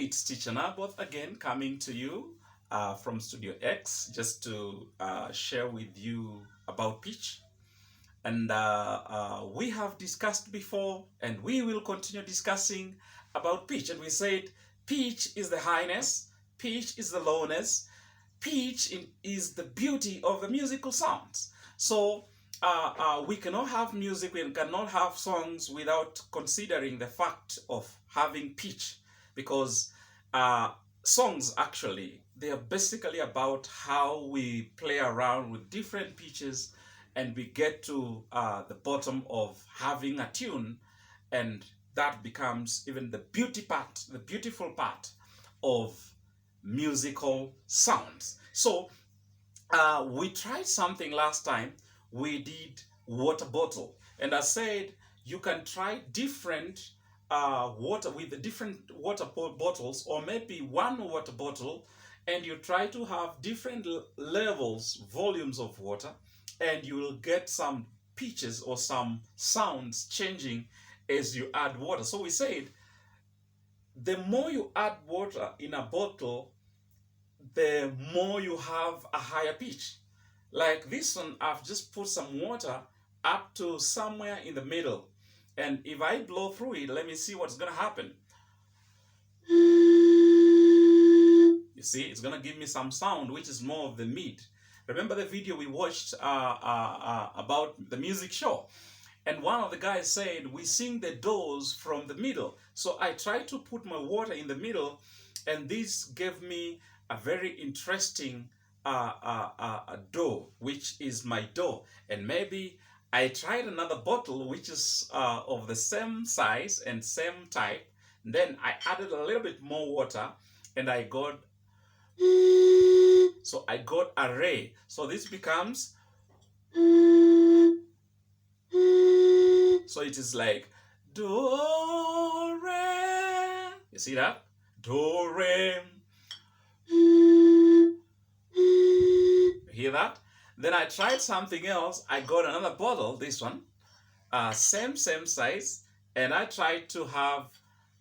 It's teacher Naboth again coming to you from Studio X just to share with you about pitch. And we have discussed before and we will continue discussing about pitch. And we said pitch is the highness, pitch is the lowness, pitch is the beauty of the musical sounds. So we cannot have music, we cannot have songs without considering the fact of having pitch, because songs actually, they are basically about how we play around with different pitches and we get to the bottom of having a tune, and that becomes even the beautiful part of musical sounds. So we tried something last time. We did water bottle, and I said you can try different water with the different water bottles, or maybe one water bottle, and you try to have different levels, volumes of water, and you will get some pitches or some sounds changing as you add water. So we said the more you add water in a bottle, the more you have a higher pitch. Like this one, I've just put some water up to somewhere in the middle. And if I blow through it, let me see what's going to happen. You see, it's going to give me some sound, which is more of the mid. Remember the video we watched about the music show? And one of the guys said, we sing the doors from the middle. So I tried to put my water in the middle, and this gave me a very interesting do, which is my do. And maybe I tried another bottle which is of the same size and same type. Then I added a little bit more water, and I got a re. So this becomes, so it is like do re. You see that? Do re. Hear that? Then I tried something else. I got another bottle, this one, same size, and I tried to have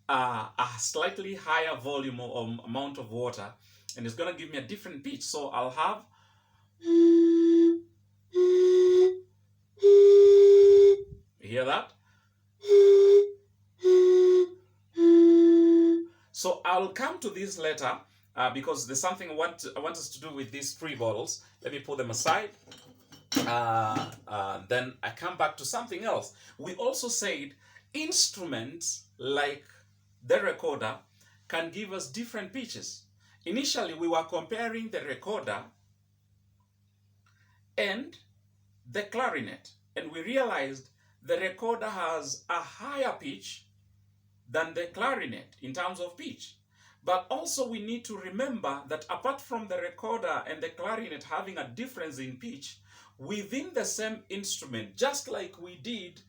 a slightly higher volume or amount of water, and it's gonna give me a different pitch. So I'll have, you hear that? So I'll come to this later because there's something I want us to do with these three bottles. Let me put them aside. Then I come back to something else. We also said instruments like the recorder can give us different pitches. Initially, we were comparing the recorder and the clarinet, and we realized the recorder has a higher pitch than the clarinet in terms of pitch. But also we need to remember that apart from the recorder and the clarinet having a difference in pitch, within the same instrument, just like we did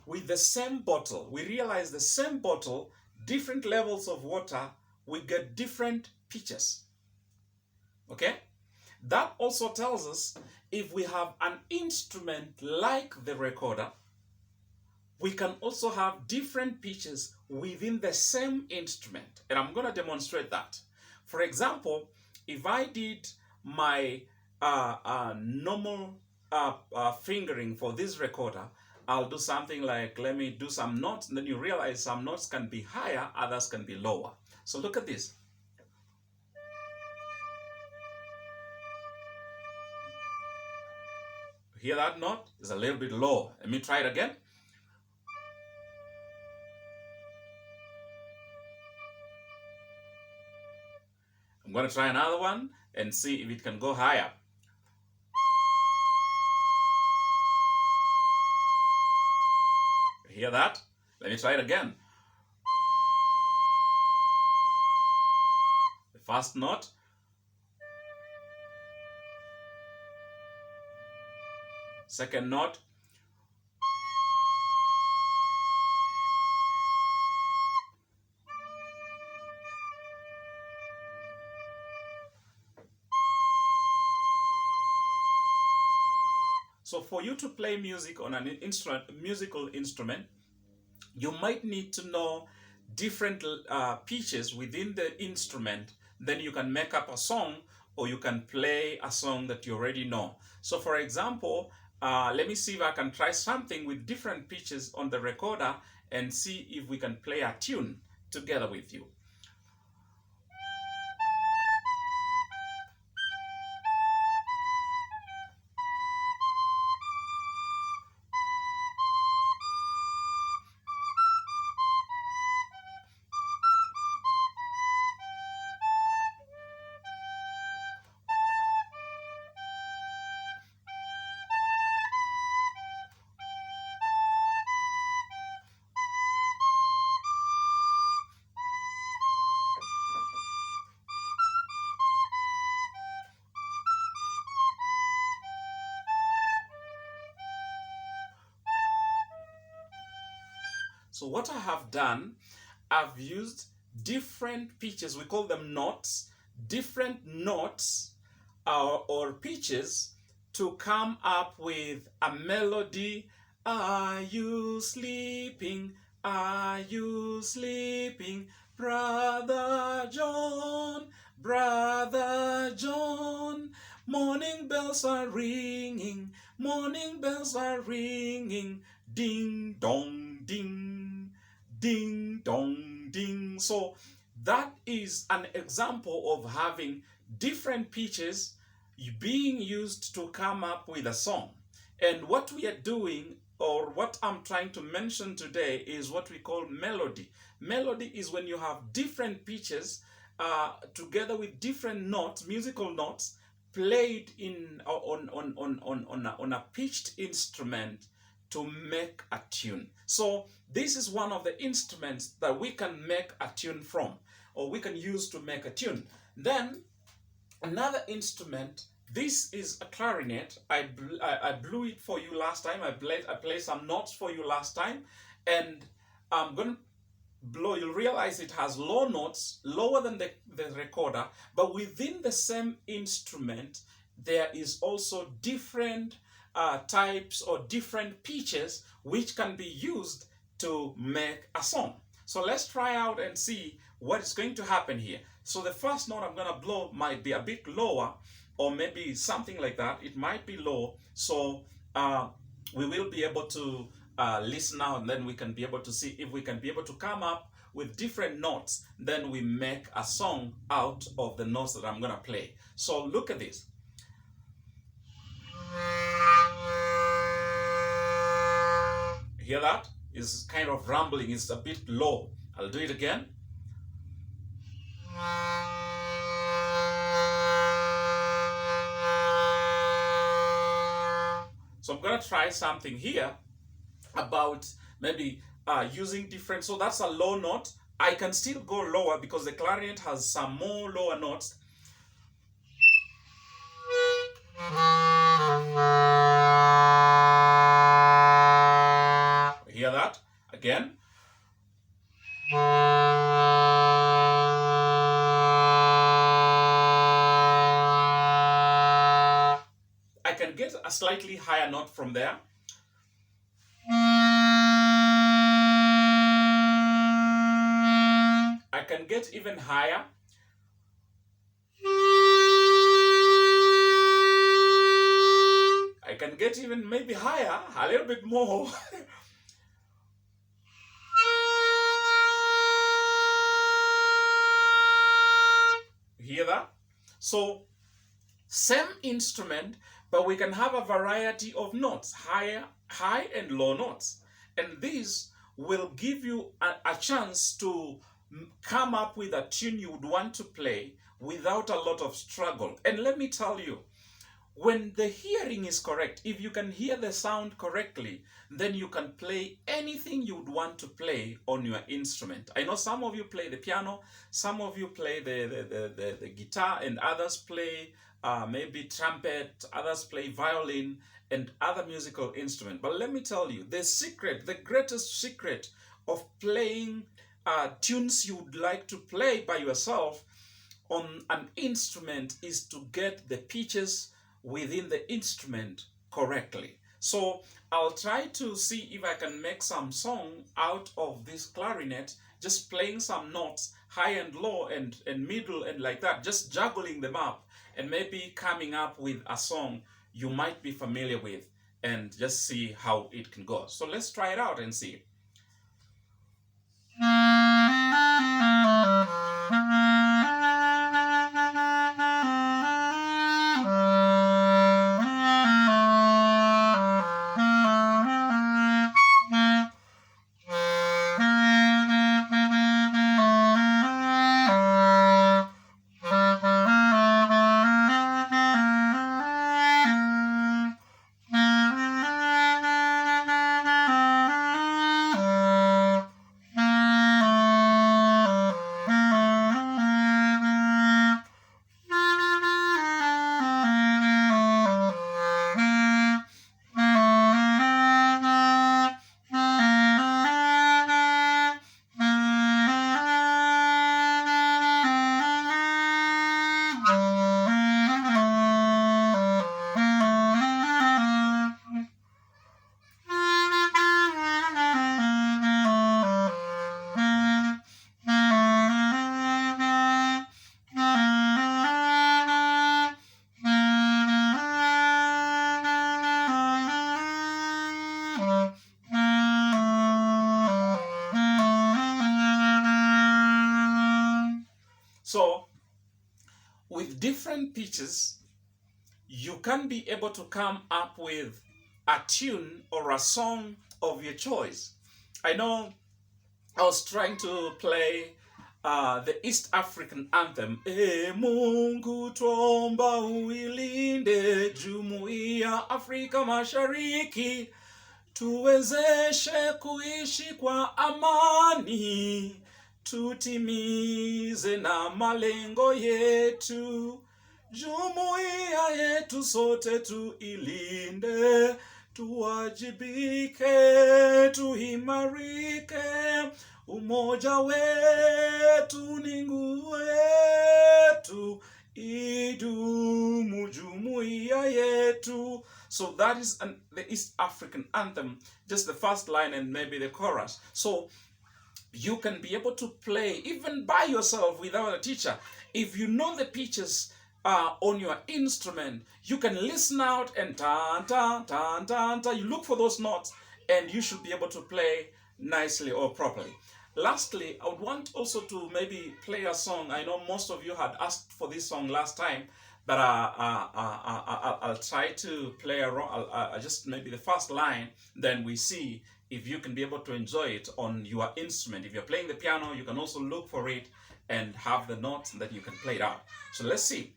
with the same bottle, we realize the same bottle, different levels of water, we get different pitches. Okay? That also tells us if we have an instrument like the recorder, we can also have different pitches within the same instrument. And I'm going to demonstrate that. For example, if I did my normal fingering for this recorder, I'll do something like, let me do some notes, and then you realize some notes can be higher, others can be lower. So look at this. Hear that note? It's a little bit low. Let me try it again. I'm going to try another one and see if it can go higher. Hear that? Let me try it again. The first note. Second note. So for you to play music on an musical instrument, you might need to know different pitches within the instrument, then you can make up a song, or you can play a song that you already know. So for example, let me see if I can try something with different pitches on the recorder and see if we can play a tune together with you. So what I have done, I've used different pitches, we call them notes, different notes or pitches to come up with a melody. Are you sleeping? Are you sleeping? Brother John, Brother John. Morning bells are ringing, morning bells are ringing. Ding dong ding, ding dong ding. So that is an example of having different pitches being used to come up with a song. And what we are doing, or what I'm trying to mention today, is what we call melody. Melody is when you have different pitches together with different notes, musical notes, played in on a pitched instrument to make a tune. So this is one of the instruments that we can make a tune from, or we can use to make a tune. Then another instrument, this is a clarinet. I blew it for you last time. I played some notes for you last time, and I'm going to blow. You'll realize it has low notes, lower than the recorder, but within the same instrument, there is also different types or different pitches which can be used to make a song. So let's try out and see what is going to happen here. So the first note I'm going to blow might be a bit lower, or maybe something like that. It might be low. So we will be able to listen out, and then we can be able to see if we can be able to come up with different notes. Then we make a song out of the notes that I'm going to play. So look at this. Hear that? It's kind of rumbling. It's a bit low. I'll do it again. So I'm going to try something here about maybe using different. So that's a low note. I can still go lower because the clarinet has some more lower notes. Hear that? Again. I can get a slightly higher note from there. I can get even higher. I can get even maybe higher, a little bit more. Hear that? So, same instrument, but we can have a variety of notes, high and low notes. And this will give you a chance to come up with a tune you would want to play without a lot of struggle. And let me tell you, when the hearing is correct, if you can hear the sound correctly, then you can play anything you would want to play on your instrument. I know some of you play the piano, some of you play the guitar, and others play maybe trumpet, others play violin, and other musical instrument. But let me tell you, the secret, the greatest secret of playing tunes you would like to play by yourself on an instrument is to get the pitches within the instrument correctly. So I'll try to see if I can make some song out of this clarinet, just playing some notes, high and low and middle and like that, just juggling them up and maybe coming up with a song you might be familiar with and just see how it can go. So let's try it out and see. So with different pitches, you can be able to come up with a tune or a song of your choice. I know I was trying to play the East African anthem. E Mungu tuomba uilinde Jumuiya Afrika Mashariki, tuwezeshe kuishi kwa amani, tutimize na malengo yetu, jumuiya yetu sote tuilinde, tuwajibike, tuimarike, umoja wetu ni nguvu yetu, idumu jumuiya yetu. So that is the East African anthem, just the first line and maybe the chorus. So you can be able to play even by yourself without a teacher. If you know the pitches on your instrument, you can listen out and tan tan tan tan tan. You look for those notes and you should be able to play nicely or properly. Lastly, I would want also to maybe play a song. I know most of you had asked for this song last time, but I'll try to play just maybe the first line, then we see if you can be able to enjoy it on your instrument. If you're playing the piano, you can also look for it and have the notes that you can play it out. So let's see.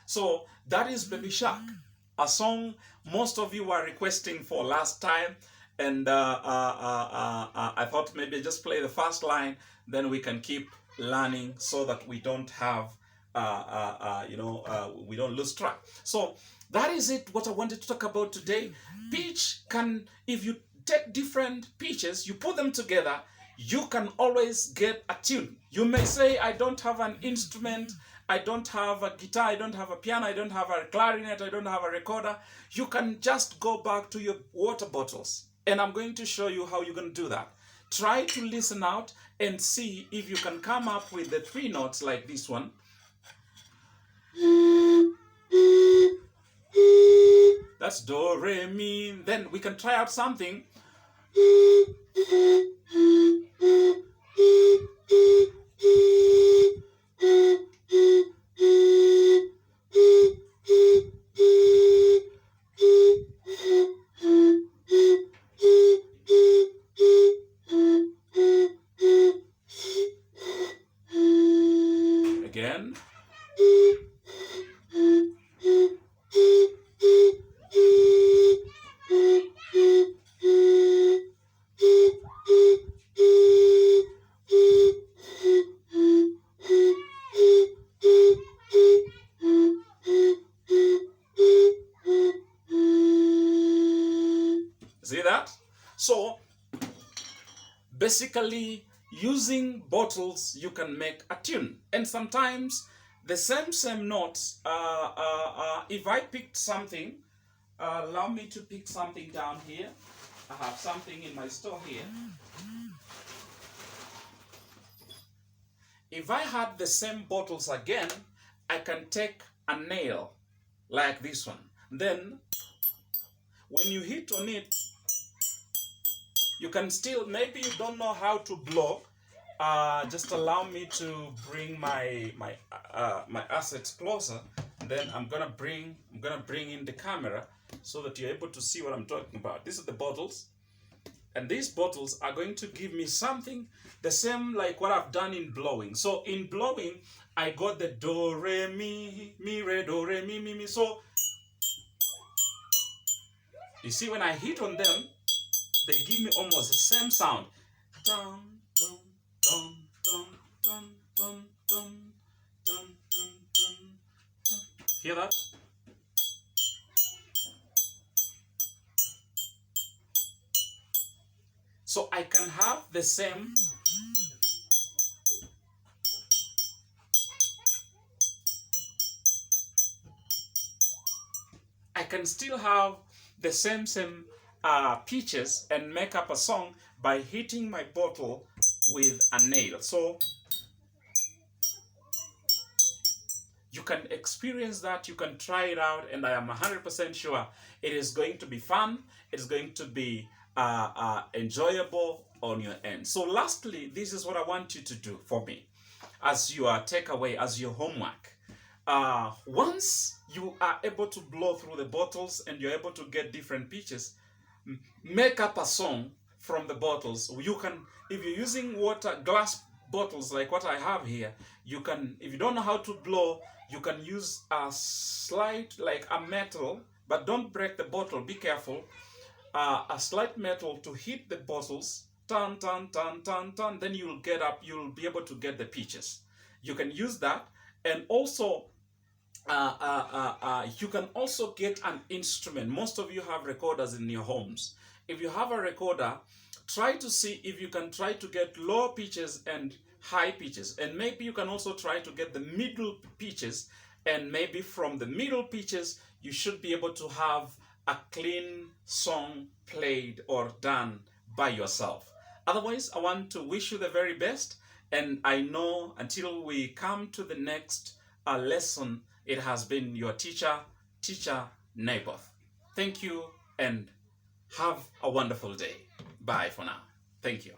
So that is Baby Shark, a song most of you were requesting for last time, and I thought maybe just play the first line, then we can keep learning so that we don't have, we don't lose track. So that is it, what I wanted to talk about today. Pitch can, if you take different pitches, you put them together, you can always get a tune. You may say, I don't have an instrument, I don't have a guitar, I don't have a piano, I don't have a clarinet, I don't have a recorder. You can just go back to your water bottles. And I'm going to show you how you're going to do that. Try to listen out and see if you can come up with the 3 notes like this one. That's do, re, mi. Then we can try out something. Again. basically using bottles you can make a tune, and sometimes the same notes. If I picked something, allow me to pick something down here. I have something in my store here. If I had the same bottles again, I can take a nail like this one. Then when you hit on it, you can still, maybe you don't know how to blow. Just allow me to bring my assets closer. Then I'm gonna bring in the camera so that you're able to see what I'm talking about. These are the bottles, and these bottles are going to give me something the same like what I've done in blowing. So in blowing, I got the do re mi re do re mi mi mi. So you see, when I hit on them, they give me almost the same sound. Dun, dun, dun, dun, dun, dun, dun, dun, dun, dun. Hear that? So I can have the same. I can still have the same pitches and make up a song by hitting my bottle with a nail. So you can experience that, you can try it out, and I am 100% sure it is going to be fun, it's going to be enjoyable on your end. So lastly, this is what I want you to do for me as your takeaway, as your homework. Once you are able to blow through the bottles and you're able to get different pitches, make up a song from the bottles. You can, if you're using glass bottles like what I have here, you can, if you don't know how to blow, you can use a slight, like a metal, but don't break the bottle, be careful. A slight metal to hit the bottles, turn, turn, turn, turn, turn, then you'll be able to get the pitches. You can use that, and also you can also get an instrument. Most of you have recorders in your homes. If you have a recorder, try to see if you can try to get low pitches and high pitches, and maybe you can also try to get the middle pitches, and maybe from the middle pitches you should be able to have a clean song played or done by yourself. Otherwise, I want to wish you the very best, and I know until we come to the next lesson, it has been your teacher Naboth. Thank you and have a wonderful day. Bye for now. Thank you.